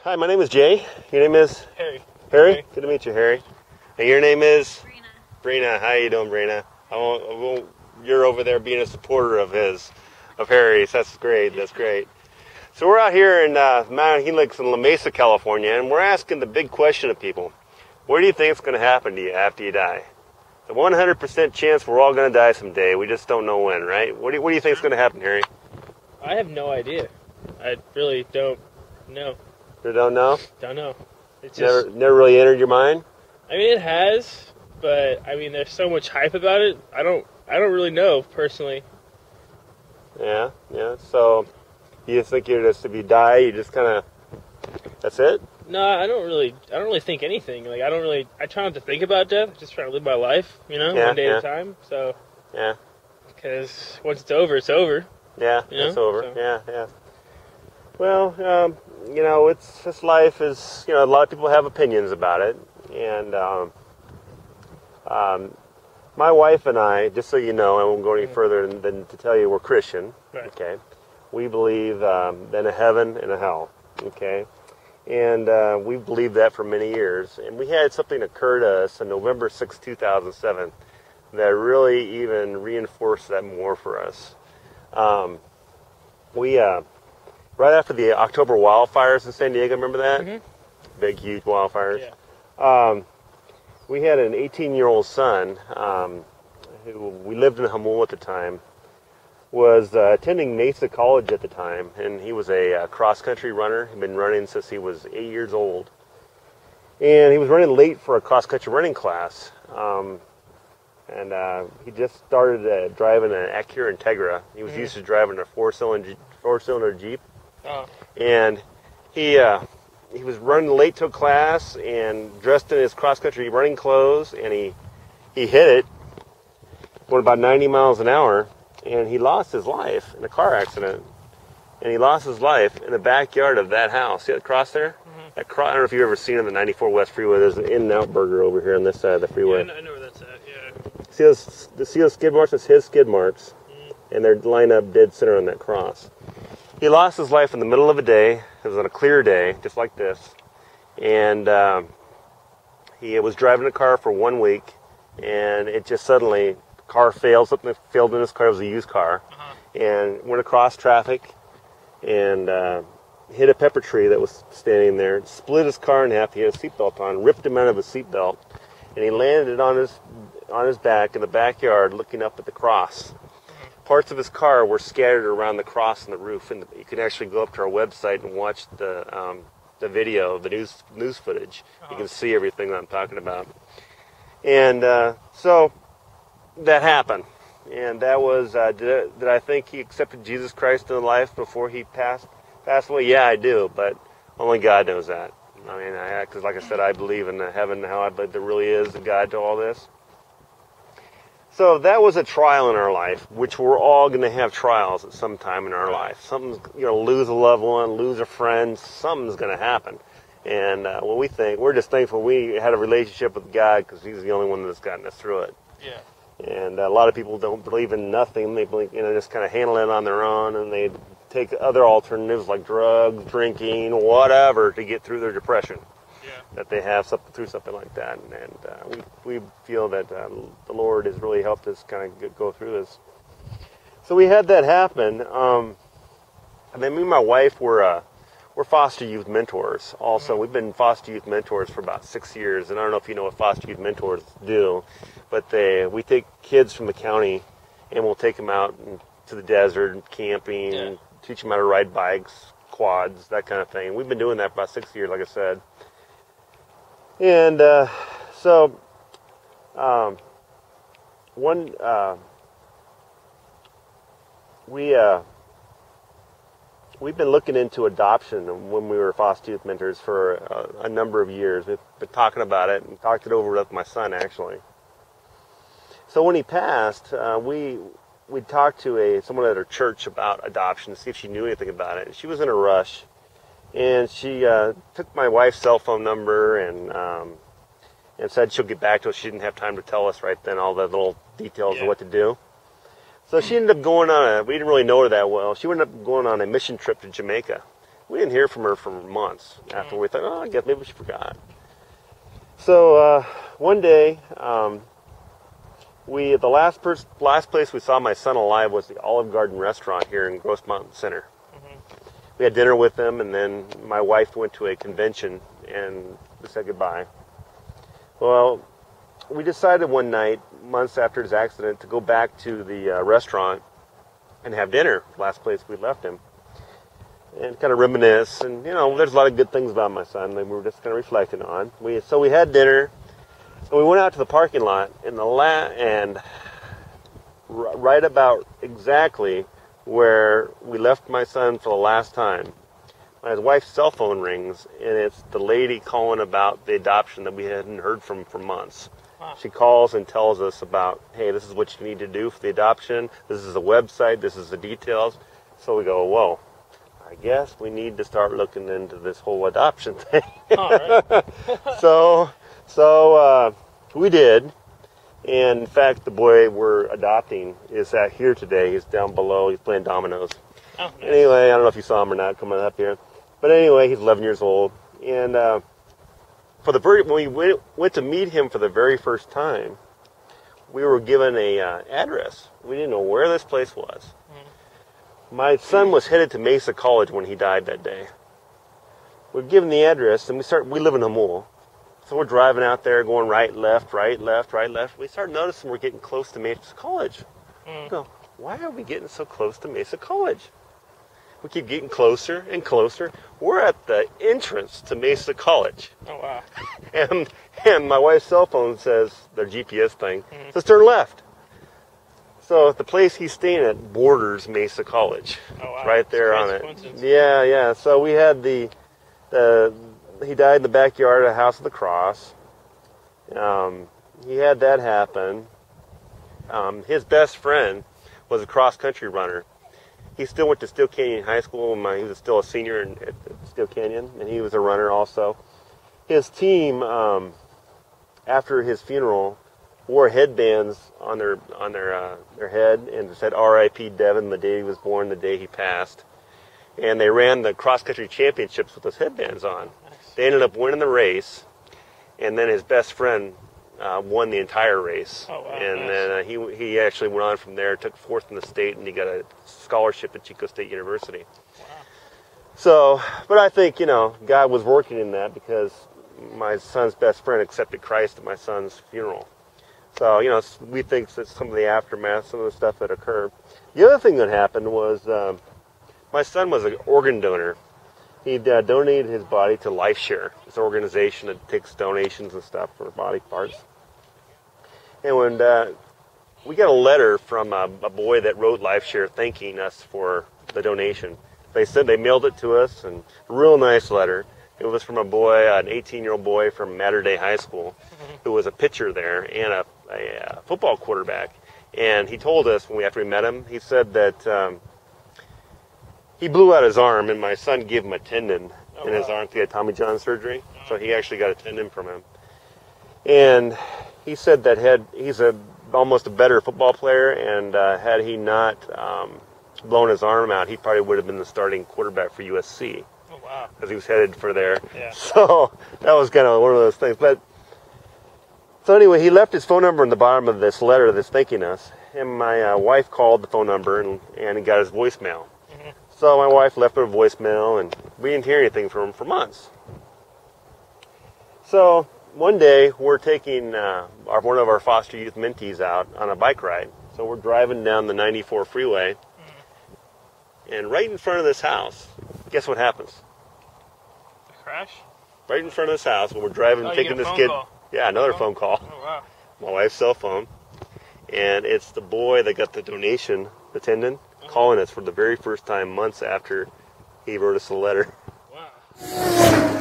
Hi, my name is Jay. Your name is? Harry. Harry? Good to meet you, Harry. And your name is? Brina. Brina. How you doing, Brina? You're over there being a supporter of Harry's. That's great. That's great. So we're out here in Mount Helix in La Mesa, California, and we're asking the big question of people. What do you think is going to happen to you after you die? The 100% chance we're all going to die someday. We just don't know when, right? What do you think is going to happen, Harry? I have no idea. I really don't know. You don't know? Don't know. It's just Never really entered your mind? I mean, it has, but I mean, there's so much hype about it. I don't really know personally. Yeah. So you just think if you die, you just kind of, that's it? No, I don't really think anything. Like, I try not to think about death. I just try to live my life, one day at a time. So, yeah. Because once it's over, it's over. Yeah, it's over. So. Yeah. Well, it's this life is, a lot of people have opinions about it. And my wife and I, just so you know, I won't go any further than to tell you we're Christian. Right. Okay. We believe in a heaven and a hell. Okay. And we've believed that for many years. And we had something occur to us on November 6, 2007 that really even reinforced that more for us. Right after the October wildfires in San Diego, remember that? Mm-hmm. Big, huge wildfires. Yeah. We had an 18-year-old son who we lived in Hamul at the time, was attending Mesa College at the time, and he was a cross-country runner. He'd been running since he was 8 years old. And he was running late for a cross-country running class. He just started driving an Acura Integra. He was used to driving a four-cylinder Jeep. Oh. And he was running late to a class and dressed in his cross-country running clothes, and he hit it, went about 90 miles an hour, and he lost his life in a car accident. And he lost his life in the backyard of that house. See that cross there? Mm-hmm. I don't know if you've ever seen it on the 94 West Freeway. There's an In-N-Out Burger over here on this side of the freeway. Yeah, I know where that's at, yeah. See those skid marks? That's his skid marks. And they're lined up dead center on that cross. He lost his life in the middle of a day. It was on a clear day, just like this. And he was driving a car for 1 week, and it just suddenly, the car failed. Something failed in his car. It was a used car. And went across traffic and hit a pepper tree that was standing there. Split his car in half. He had a seatbelt on, ripped him out of his seatbelt, and he landed on his back in the backyard looking up at the cross. Parts of his car were scattered around the cross and the roof, and you can actually go up to our website and watch the video, the news footage. You can see everything that I'm talking about. And so that happened, and that was did I think he accepted Jesus Christ in life before he passed away? Yeah, I do, but only God knows that. I mean, because like I said, I believe in the heaven and hell. I believe there really is a God to all this. So that was a trial in our life, which we're all going to have trials at some time in our life. Something's going to lose a loved one, lose a friend, something's going to happen. And we're just thankful we had a relationship with God because He's the only one that's gotten us through it. Yeah. And a lot of people don't believe in nothing. They believe, just kind of handle it on their own, and they take other alternatives like drugs, drinking, whatever to get through their depression. That they have through something like that, and we feel that the Lord has really helped us kind of go through this. So we had that happen, and then me and my wife we're foster youth mentors. Also, we've been foster youth mentors for about 6 years, and I don't know if you know what foster youth mentors do, but we take kids from the county, and we'll take them out to the desert, camping, teach them how to ride bikes, quads, that kind of thing. We've been doing that for about 6 years, like I said. And we've been looking into adoption when we were foster youth mentors for a number of years. We've been talking about it and talked it over with my son, actually. So when he passed, we talked to someone at her church about adoption to see if she knew anything about it. And she was in a rush. And she took my wife's cell phone number and said she'll get back to us. She didn't have time to tell us right then all the little details of what to do. So she ended up going we didn't really know her that well. She ended up going on a mission trip to Jamaica We didn't hear from her for months after we thought, oh, I guess maybe she forgot. So one day, the last place we saw my son alive was the Olive Garden restaurant here in Gross Mountain Center. We had dinner with them, and then my wife went to a convention, and we said goodbye. Well, we decided one night, months after his accident, to go back to the restaurant and have dinner, last place we left him, and kind of reminisce. And, you know, there's a lot of good things about my son that we were just kind of reflecting on. So we had dinner, and we went out to the parking lot, and right about exactly where we left my son for the last time, my wife's cell phone rings, and it's the lady calling about the adoption that we hadn't heard from for months. Wow. She calls and tells us about, hey, this is what you need to do for the adoption. This is the website. This is the details. So we go, whoa, I guess we need to start looking into this whole adoption thing. All right. So we did. And in fact, the boy we're adopting is here today. He's down below. He's playing dominoes. Oh, nice. Anyway, I don't know if you saw him or not coming up here. But anyway, he's 11 years old. And when we went to meet him for the very first time, we were given a address. We didn't know where this place was. My son was headed to Mesa College when he died that day. We're given the address, and we live in Hamul. So we're driving out there, going right, left, right, left, right, left. We start noticing we're getting close to Mesa College. We go, why are we getting so close to Mesa College? We keep getting closer and closer. We're at the entrance to Mesa College. Oh, wow. And my wife's cell phone says, their GPS thing, says turn left. So the place he's staying at borders Mesa College. Oh, wow. Right there on it. Yeah. So we had he died in the backyard of the House of the Cross. He had that happen. His best friend was a cross-country runner. He still went to Steel Canyon High School. He was still a senior at Steel Canyon, and he was a runner also. His team, after his funeral, wore headbands on their head and said R.I.P. Devin the day he was born, the day he passed. And they ran the cross-country championships with those headbands on. Nice. They ended up winning the race, and then his best friend won the entire race. Oh, wow, and nice. Then he actually went on from there, took fourth in the state, and he got a scholarship at Chico State University. Wow. So, but I think, God was working in that because my son's best friend accepted Christ at my son's funeral. So, we think that some of the aftermath, some of the stuff that occurred. The other thing that happened was my son was an organ donor. He donated his body to LifeShare. It's an organization that takes donations and stuff for body parts. And when we got a letter from a boy that wrote LifeShare thanking us for the donation. They said they mailed it to us, and a real nice letter. It was from a boy, an 18-year-old boy from Mater Dei High School, who was a pitcher there and a football quarterback. And he told us after we met him, he said that he blew out his arm, and my son gave him a tendon in his arm to get Tommy John surgery. So he actually got a tendon from him. And he said that he's almost a better football player, and had he not blown his arm out, he probably would have been the starting quarterback for USC. Oh, wow. Because he was headed for there. Yeah. So that was kind of one of those things. So anyway, he left his phone number in the bottom of this letter that's thanking us. And my wife called the phone number and he got his voicemail. Mm-hmm. So my wife left him a voicemail, and we didn't hear anything from him for months. So one day, we're taking one of our foster youth mentees out on a bike ride. So we're driving down the 94 freeway, and right in front of this house, guess what happens? A crash? Right in front of this house, when we're driving, taking this kid. Call. Yeah, another phone call. Oh, wow. My wife's cell phone. And it's the boy that got the donation, the tendon, calling us for the very first time months after he wrote us a letter. Wow.